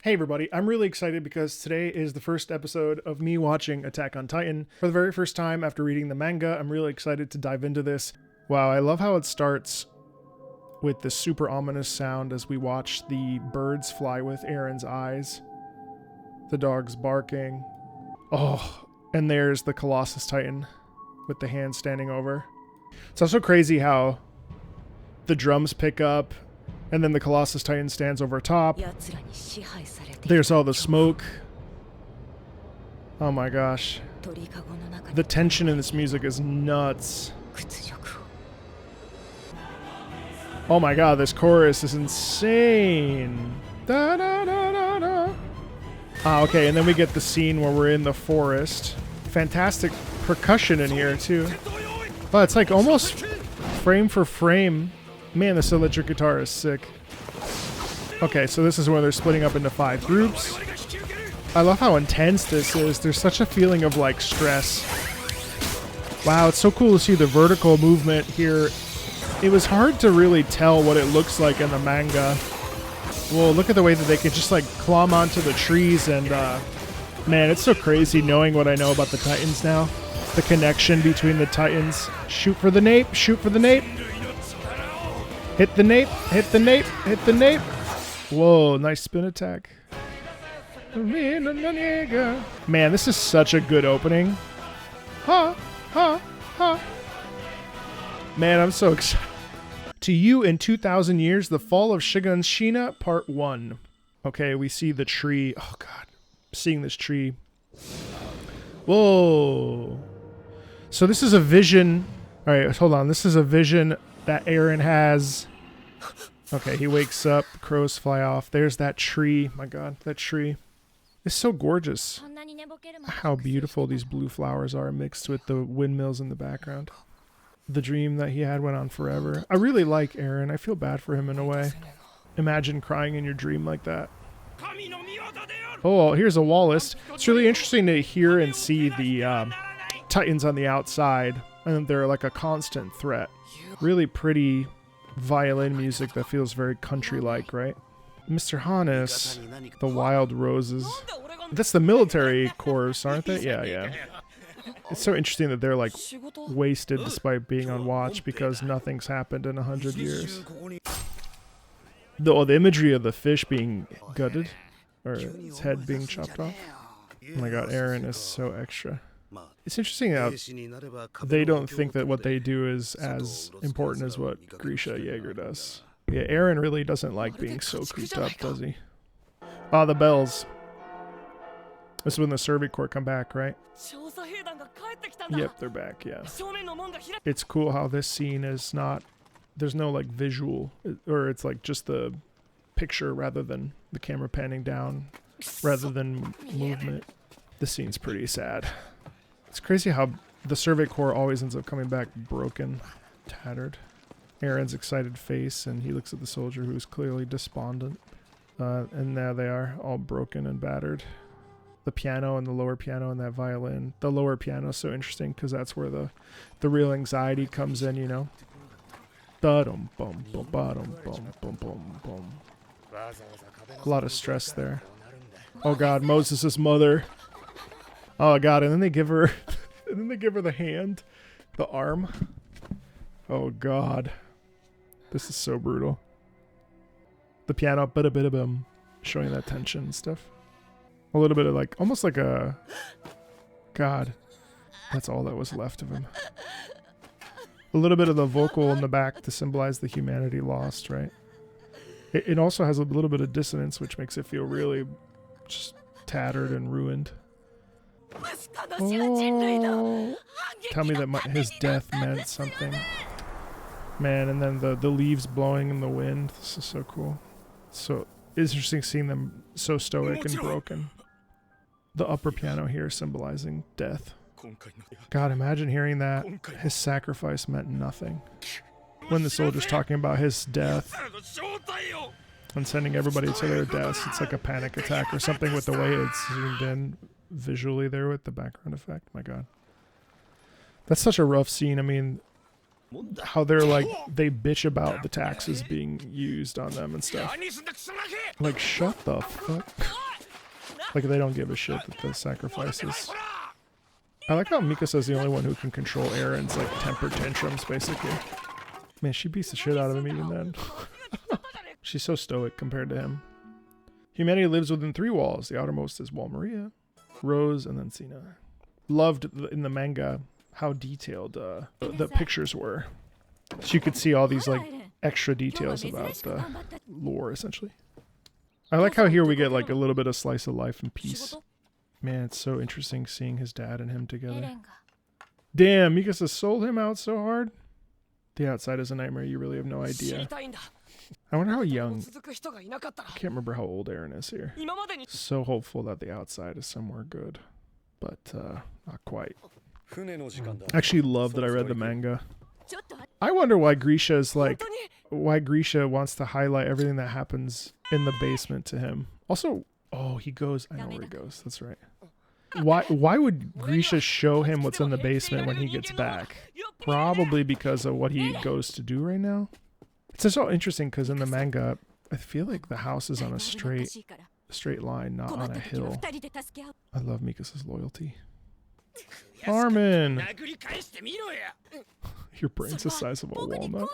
Hey everybody, I'm really excited because today is the first episode of me watching Attack on Titan. For the very first time after reading the manga, I'm really excited to dive into this. Wow, I love how it starts with this super ominous sound as we watch the birds fly with Aaron's eyes. The dog's barking. Oh, and there's the Colossus Titan with the hand standing over. It's also crazy how the drums pick up and then the Colossus Titan stands over top. There's all the smoke. Oh my gosh. The tension in this music is nuts. Oh my god, this chorus is insane. Da, da, da, da, da. Okay, and then we get the scene where we're in the forest. Fantastic percussion in here too. Oh, it's like almost frame for frame. Man, this electric guitar is sick. Okay, so this is where they're splitting up into 5 groups. I love how intense this is. There's such a feeling of like stress. Wow, it's so cool to see the vertical movement here. It was hard to really tell what it looks like in the manga. Well, look at the way that they can just like climb onto the trees and man, it's so crazy knowing what I know about the Titans now. The connection between the Titans. Shoot for the nape, shoot for the nape. Hit the nape, hit the nape, hit the nape. Whoa, nice spin attack. Man, this is such a good opening. Ha, ha, ha. Man, I'm so excited. To you in 2,000 years, the fall of Shiganshina, part 1. Okay, we see the tree. Oh, God. Seeing this tree. Whoa. So this is a vision. All right, hold on. This is a vision that Aaron has. Okay, he wakes up, crows fly off. There's that tree. My god, that tree. It's so gorgeous. How beautiful these blue flowers are mixed with the windmills in the background. The dream that he had went on forever. I really like Aaron. I feel bad for him in a way. Imagine crying in your dream like that. Oh, here's a wall list. It's really interesting to hear and see the Titans on the outside. And they're like a constant threat. Really pretty violin music that feels very country-like, right? Mr. Hannes, the wild roses. That's the military corps, aren't they? Yeah. It's so interesting that they're like wasted despite being on watch because nothing's happened in 100 years. The imagery of the fish being gutted, or its head being chopped off. Oh my god, Aaron is so extra. It's interesting how they don't think that what they do is as important as what Grisha Jaeger does. Yeah, Aaron really doesn't like being so cooped up, does he? Ah, the bells. This is when the Survey Corps come back, right? Yep, they're back, yeah. It's cool how this scene is not... There's no, like, visual, or it's, like, just the picture rather than the camera panning down, rather than movement. This scene's pretty sad. It's crazy how the Survey Corps always ends up coming back broken, tattered. Aaron's excited face, and he looks at the soldier who's clearly despondent. And there they are, all broken and battered. The piano and the lower piano and that violin. The lower piano is so interesting because that's where the real anxiety comes in, you know? Da-dum, bum, bum, ba-dum, bum, bum, bum, bum. A lot of stress there. Oh god, Moses' mother. Oh god, and then they give her the hand, the arm. Oh god. This is so brutal. The piano, bada-bada-bum, showing that tension and stuff. A little bit of like, almost like a... God. That's all that was left of him. A little bit of the vocal in the back to symbolize the humanity lost, right? It also has a little bit of dissonance, which makes it feel really just tattered and ruined. Oh, tell me that his death meant something. Man, and then the leaves blowing in the wind. This is so cool. So it's interesting seeing them so stoic and broken. The upper piano here symbolizing death. God, imagine hearing that. His sacrifice meant nothing. When the soldier's talking about his death and sending everybody to their deaths, it's like a panic attack or something with the way it's zoomed in visually there with the background effect. My god. That's such a rough scene. I mean, how they're like, they bitch about the taxes being used on them and stuff. Like, shut the fuck. Like, they don't give a shit that the sacrifices. I like how Mikasa's the only one who can control Aaron's like temper tantrums, basically. Man, she beats the shit out of him even then. She's so stoic compared to him. Humanity lives within 3 walls. The outermost is Wall Maria, Rose, and then Sina. Loved in the manga how detailed the pictures were. So you could see all these like extra details about the lore, essentially. I like how here we get like a little bit of slice of life and peace. Man, it's so interesting seeing his dad and him together. Damn, Mikasa sold him out so hard. The outside is a nightmare. You really have no idea. I wonder how young. I can't remember how old Aaron is here. So hopeful that the outside is somewhere good, but not quite. I actually love that I read the manga. I wonder why Grisha's like, why Grisha wants to highlight everything that happens in the basement to him. Also, oh, he goes. I know where he goes. That's right. Why would Grisha show him what's in the basement when he gets back? Probably because of what he goes to do right now. It's just so interesting because in the manga, I feel like the house is on a straight line, not on a hill. I love Mikasa's loyalty. Armin! Your brain's the size of a walnut.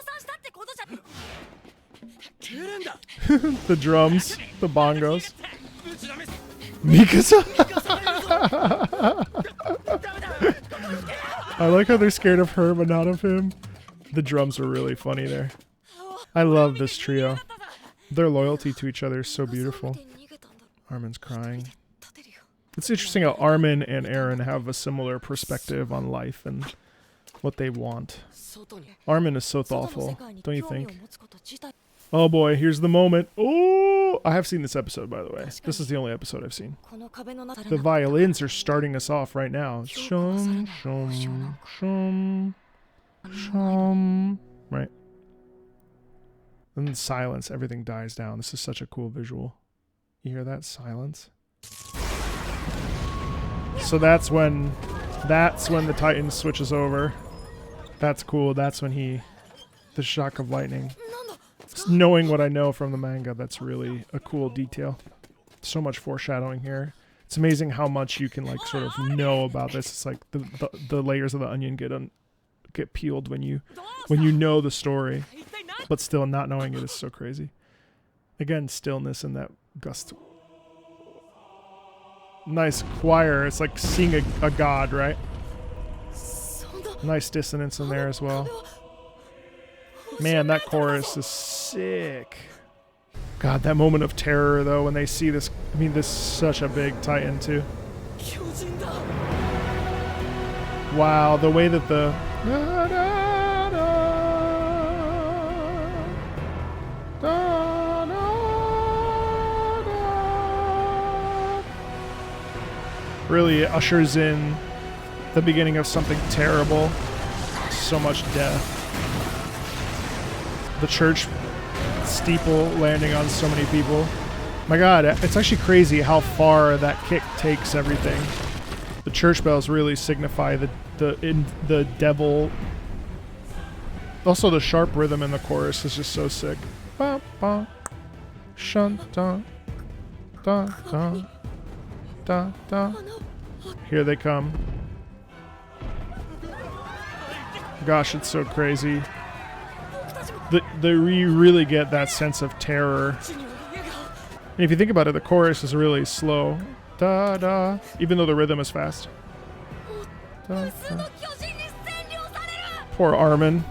The drums, the bongos. Mikasa! I like how they're scared of her but not of him. The drums were really funny there. I love this trio. Their loyalty to each other is so beautiful. Armin's crying. It's interesting how Armin and Aaron have a similar perspective on life and what they want. Armin is so thoughtful, don't you think? Oh boy, here's the moment. Oh, I have seen this episode, by the way. This is the only episode I've seen. The violins are starting us off right now. Shum, shum, shum, shum. Right. And then silence, everything dies down. This is such a cool visual. You hear that silence? So that's when the Titan switches over. That's cool. That's when the shock of lightning. Knowing what I know from the manga, that's really a cool detail. So much foreshadowing here. It's amazing how much you can like sort of know about this. It's like the layers of the onion get peeled when you know the story, but still not knowing it is so crazy. Again, stillness and that gust. Nice choir. It's like seeing a god, right? Nice dissonance in there as well. Man, that chorus is sick. God, that moment of terror, though, when they see this. I mean, this is such a big Titan, too. Wow, the way that the... really ushers in the beginning of something terrible. So much death. The church steeple landing on so many people. My God, it's actually crazy how far that kick takes everything. The church bells really signify the devil. Also, the sharp rhythm in the chorus is just so sick. Ba ba, shun da da da da da. Here they come. Gosh, it's so crazy. You really get that sense of terror. And if you think about it, the chorus is really slow. Da da, even though the rhythm is fast. Da, da. Poor Armin.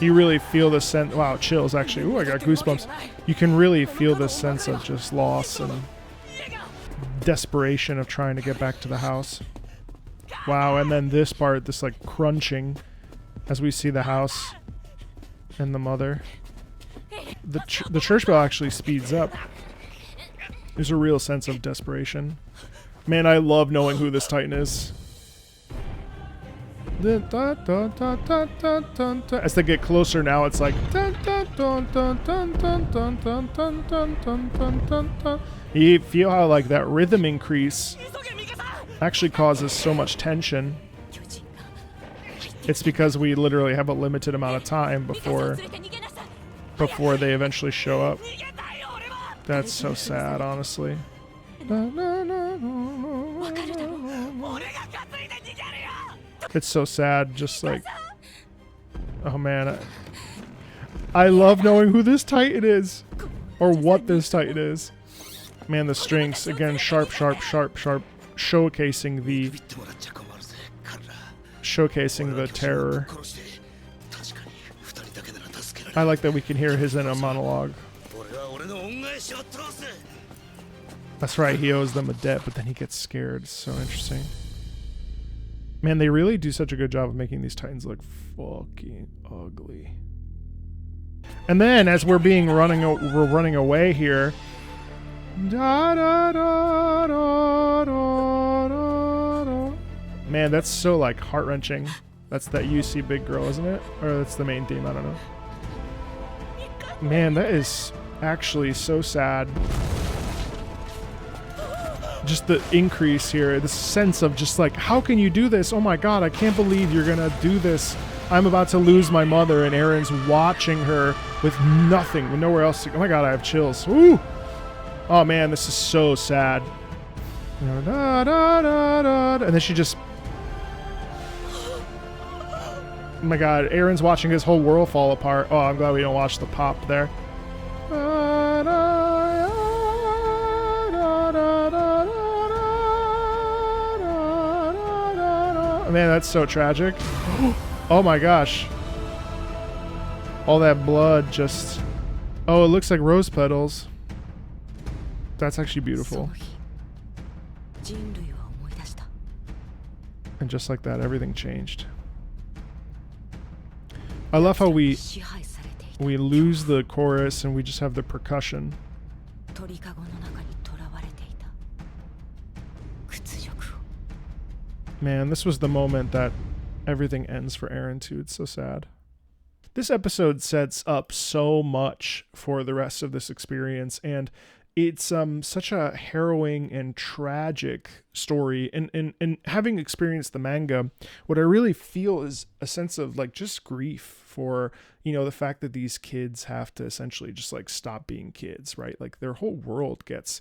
You really feel the sense. Wow, chills actually. Ooh, I got goosebumps. You can really feel this sense of just loss and desperation of trying to get back to the house. Wow, and then this part, this like crunching as we see the house and the mother. The church bell actually speeds up. There's a real sense of desperation. Man, I love knowing who this Titan is. As they get closer now, it's like you feel how like that rhythm increase actually causes so much tension. It's because we literally have a limited amount of time before they eventually show up. That's so sad, honestly. It's so sad, just like, oh man, I love knowing who this Titan is, or what this Titan is. Man, the strings, again, sharp, sharp, sharp, sharp, showcasing the terror. I like that we can hear his inner monologue. That's right, he owes them a debt, but then he gets scared. It's so interesting. Man, they really do such a good job of making these Titans look fucking ugly. And then, as we're running away here. Man, that's so like heart-wrenching. That's that UC Big Girl, isn't it? Or that's the main theme, I don't know. Man, that is actually so sad. Just the increase here, the sense of just like, how can you do this? Oh my god, I can't believe you're gonna do this. I'm about to lose my mother, and Aaron's watching her with nothing, with nowhere else to go. Oh my god, I have chills. Ooh! Oh man, this is so sad. And then she just... Oh my god, Aaron's watching his whole world fall apart. Oh, I'm glad we don't watch the pop there. Man, that's so tragic. Oh my gosh. All that blood just... Oh, it looks like rose petals. That's actually beautiful. And just like that, everything changed. I love how we lose the chorus and we just have the percussion. Man, this was the moment that everything ends for Eren too. It's so sad. This episode sets up so much for the rest of this experience, and it's such a harrowing and tragic story. And having experienced the manga, what I really feel is a sense of like just grief for, you know, the fact that these kids have to essentially just like stop being kids, right? Like their whole world gets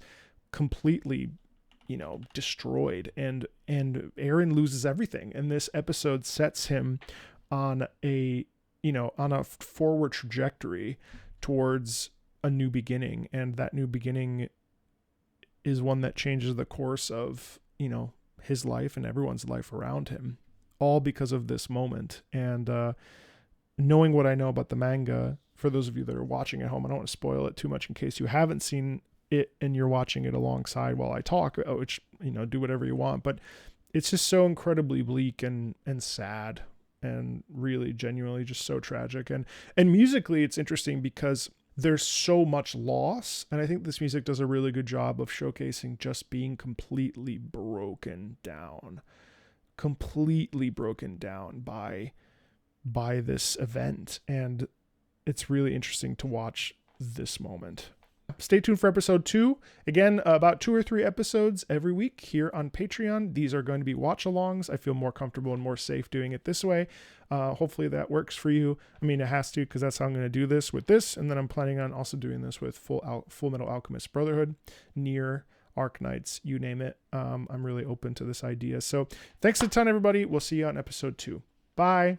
completely, you know, destroyed, and Eren loses everything. And this episode sets him on a forward trajectory towards a new beginning, and that new beginning is one that changes the course of, you know, his life and everyone's life around him, all because of this moment. And knowing what I know about the manga, for those of you that are watching at home, I don't want to spoil it too much in case you haven't seen it and you're watching it alongside while I talk, which, you know, do whatever you want, but it's just so incredibly bleak and sad, and really genuinely just so tragic. And musically it's interesting because there's so much loss, and I think this music does a really good job of showcasing just being completely broken down by this event. And it's really interesting to watch this moment. Stay tuned for episode 2. Again, about 2 or 3 episodes every week here on Patreon. These are going to be watch-alongs. I feel more comfortable and more safe doing it this way. Hopefully that works for you. I mean, it has to, because that's how I'm going to do this with this. And then I'm planning on also doing this with Full Metal Alchemist Brotherhood, Nier, Arknights, you name it. I'm really open to this idea. So thanks a ton, everybody. We'll see you on episode 2. Bye.